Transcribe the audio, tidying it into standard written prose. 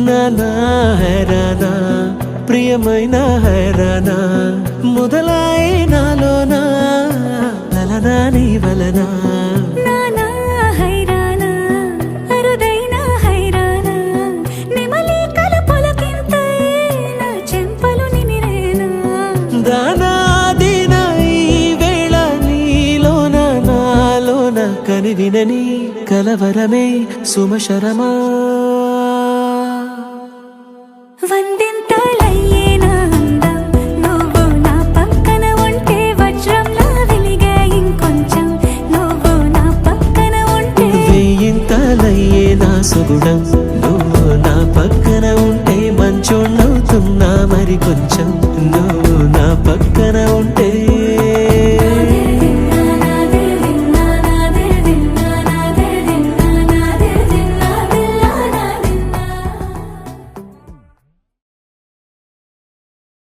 నానా హైరానా ప్రియమైన హైరానా మొదలాయి నాలోనా లలనా నీ వలనా నానా హైరానా అరుదైన హైరానా నెమలి కలపులకింతై నా చెంపలు నిమిరేనా దానాదిన ఈ వేళ నీలోన నాలోన కనివినని కలవరమే సుమశరమా వందింతలయ్యేనా అందం నువ్వు నా పక్కన ఉంటే వజ్రంలా వెలిగే ఇంకొంచెం నువ్వు నా పక్కన ఉంటే వేయింతలయ్యే నా సుగుణం